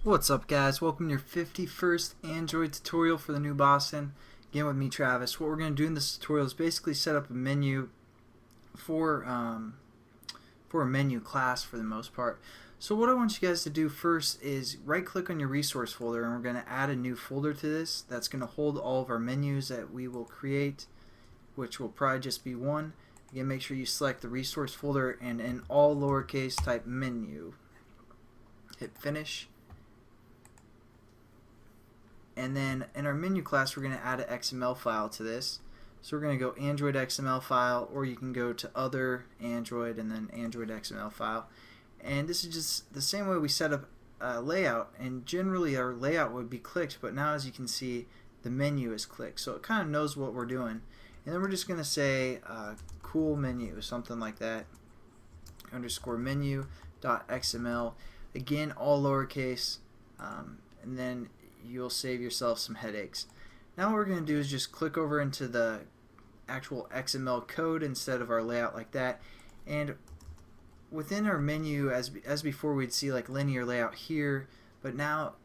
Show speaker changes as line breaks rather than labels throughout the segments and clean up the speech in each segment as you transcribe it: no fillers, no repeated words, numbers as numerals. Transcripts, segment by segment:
What's up, guys? Welcome to your 51st Android tutorial for the new Boston. Again with me, Travis. What we're going to do in this tutorial is basically set up a menu for a menu class for the most part. So what I want you guys to do first is right click on your resource folder, and we're going to add a new folder to this that's going to hold all of our menus that we will create, which will probably just be one. Again, make sure you select the resource folder and in all lowercase type menu. Hit finish. And then in our menu class, we're going to add an XML file to this. So we're going to go Android XML file, or you can go to other Android and then Android XML file. And this is just the same way we set up a layout. And generally our layout would be clicked, but now as you can see, the menu is clicked. So it kind of knows what we're doing. And then we're just going to say cool menu, something like that. Underscore menu.xml. Again, all lowercase. And then you'll save yourself some headaches. Now what we're going to do is just click over into the actual XML code instead of our layout like that, and within our menu, as before, we'd see like linear layout here, but now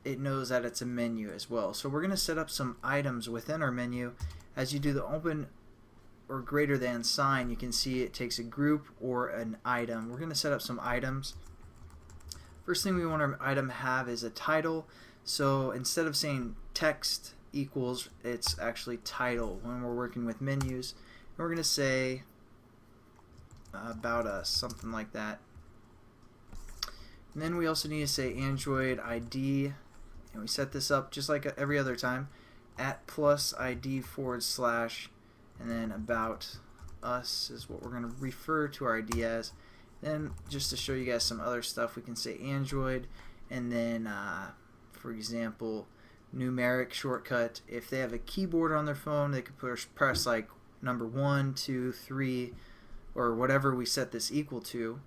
it knows that it's a menu as well. So we're going to set up some items within our menu. As you do the open or greater than sign, you can see it takes a group or an item. We're going to set up some items. First thing we want our item to have is a title. So instead of saying text equals, it's actually title when we're working with menus. And we're going to say about us, something like that. And then we also need to say Android ID, and we set this up just like every other time, at plus ID / and then about us is what we're going to refer to our ID as. Then just to show you guys some other stuff, we can say Android, and then for example, numeric shortcut. If they have a keyboard on their phone, they could press like number 1, 2, 3, or whatever we set this equal to,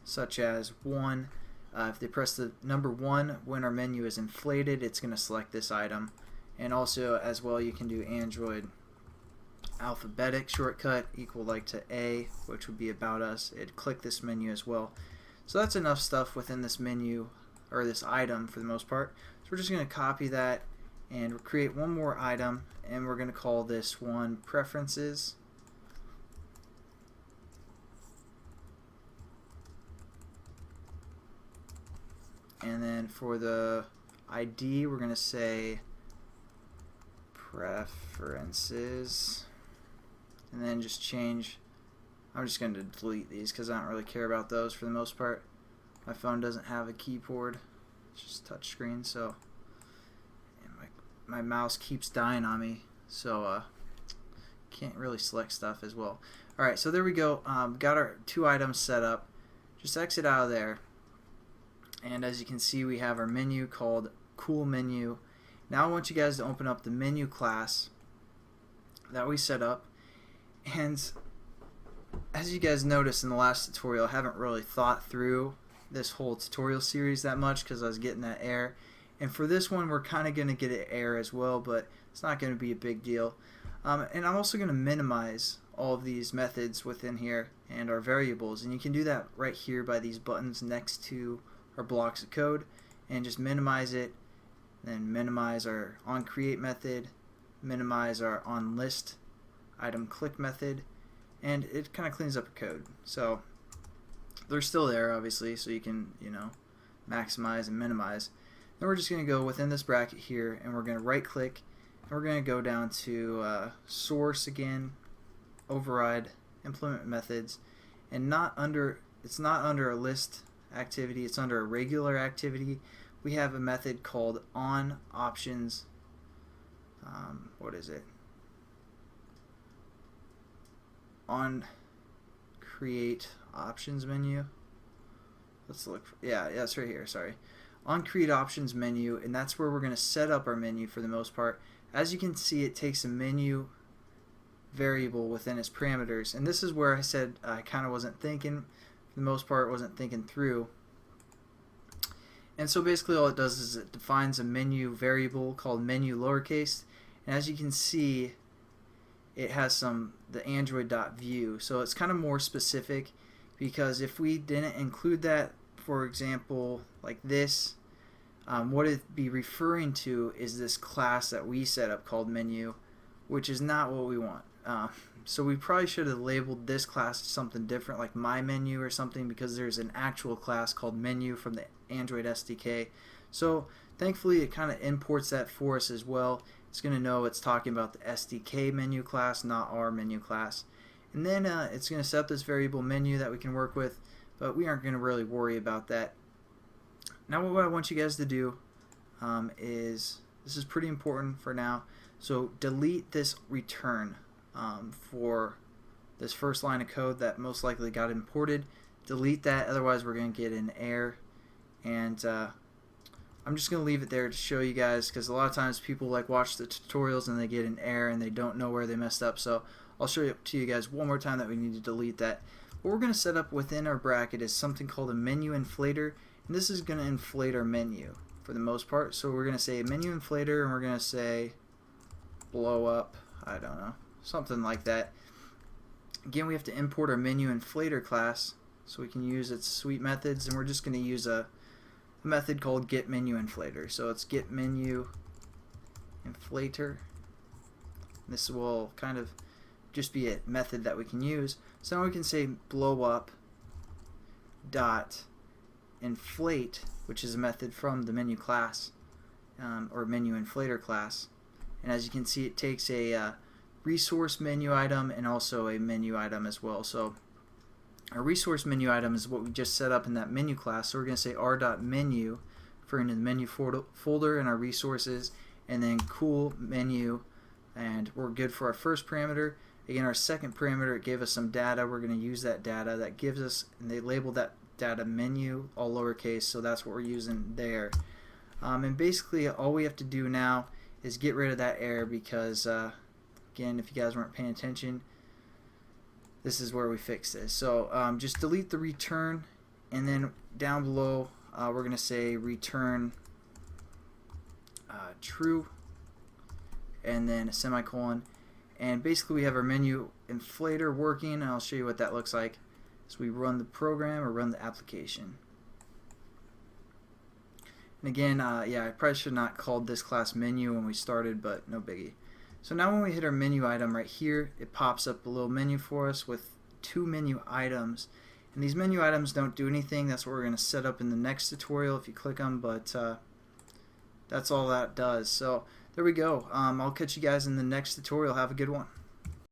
such as 1. If they press the number 1 when our menu is inflated, it's going to select this item. And also, as well, you can do Android alphabetic shortcut equal like to A, which would be about us. It'd click this menu as well. So that's enough stuff within this menu, or this item for the most part. So we're just going to copy that and create one more item, and we're going to call this one preferences. And then for the ID, we're going to say preferences, and then just change. I'm just going to delete these because I don't really care about those for the most part. My phone doesn't have a keyboard, it's just touch screen, so my mouse keeps dying on me, so can't really select stuff as well. Alright, so there we go. Got our 2 items set up. Just exit out of there, and as you can see, we have our menu called cool menu. Now I want you guys to open up the menu class that we set up, and as you guys noticed in the last tutorial, I haven't really thought through this whole tutorial series that much because I was getting that error, and for this one we're kind of going to get an error as well, but it's not going to be a big deal. And I'm also going to minimize all of these methods within here and our variables, and you can do that right here by these buttons next to our blocks of code, and just minimize it, then minimize our onCreate method, minimize our onList item click method, and it kind of cleans up your code. So they're still there, obviously, so you can, maximize and minimize. Then we're just going to go within this bracket here, and we're going to right click, and we're going to go down to source again, override, implement methods, and it's not under a list activity, it's under a regular activity. We have a method called on options, what is it? On create options menu. Let's look. Yeah, that's right here. Sorry. On create options menu, and that's where we're going to set up our menu for the most part. As you can see, it takes a menu variable within its parameters, and this is where I said I kind of wasn't thinking. For the most part, wasn't thinking through. And so basically, all it does is it defines a menu variable called menu lowercase, and as you can see, it has the Android.view, so it's kind of more specific, because if we didn't include that, for example, like this, what it'd be referring to is this class that we set up called menu, which is not what we want. So we probably should have labeled this class something different, like my menu or something, because there's an actual class called menu from the Android SDK. So thankfully it kind of imports that for us as well. It's going to know it's talking about the SDK menu class, not our menu class. And then it's going to set up this variable menu that we can work with, but we aren't going to really worry about that. Now what I want you guys to do is, this is pretty important for now, so delete this return for this first line of code that most likely got imported. Delete that, otherwise we're going to get an error. And I'm just going to leave it there to show you guys, because a lot of times people like watch the tutorials and they get an error and they don't know where they messed up. So I'll show it to you guys one more time that we need to delete that. What we're going to set up within our bracket is something called a MenuInflater, and this is going to inflate our menu for the most part. So we're going to say MenuInflater, and we're going to say blow up, I don't know, something like that. Again, we have to import our MenuInflater class so we can use its sweet methods, and we're just going to use a method called getMenuInflater. So it's getMenuInflater. This will kind of just be a method that we can use. So now we can say blow up dot inflate, which is a method from the menu class or MenuInflater class. And as you can see, it takes a resource menu item and also a menu item as well. So our resource menu item is what we just set up in that menu class. So we're going to say r.menu for into the menu folder and our resources, and then cool menu, and we're good for our first parameter. Again, our second parameter, it gave us some data. We're going to use that data. That gives us, and they labeled that data menu, all lowercase, so that's what we're using there. And basically all we have to do now is get rid of that error, because again, if you guys weren't paying attention, this is where we fix this. So just delete the return, and then down below we're going to say return true, and then a semicolon. And basically we have our MenuInflater working, and I'll show you what that looks like. So we run the program or run the application. And again, yeah, I probably should not called this class menu when we started, but no biggie. So now when we hit our menu item right here, it pops up a little menu for us with 2 menu items. And these menu items don't do anything. That's what we're going to set up in the next tutorial if you click them, but that's all that does. So there we go. I'll catch you guys in the next tutorial. Have a good one.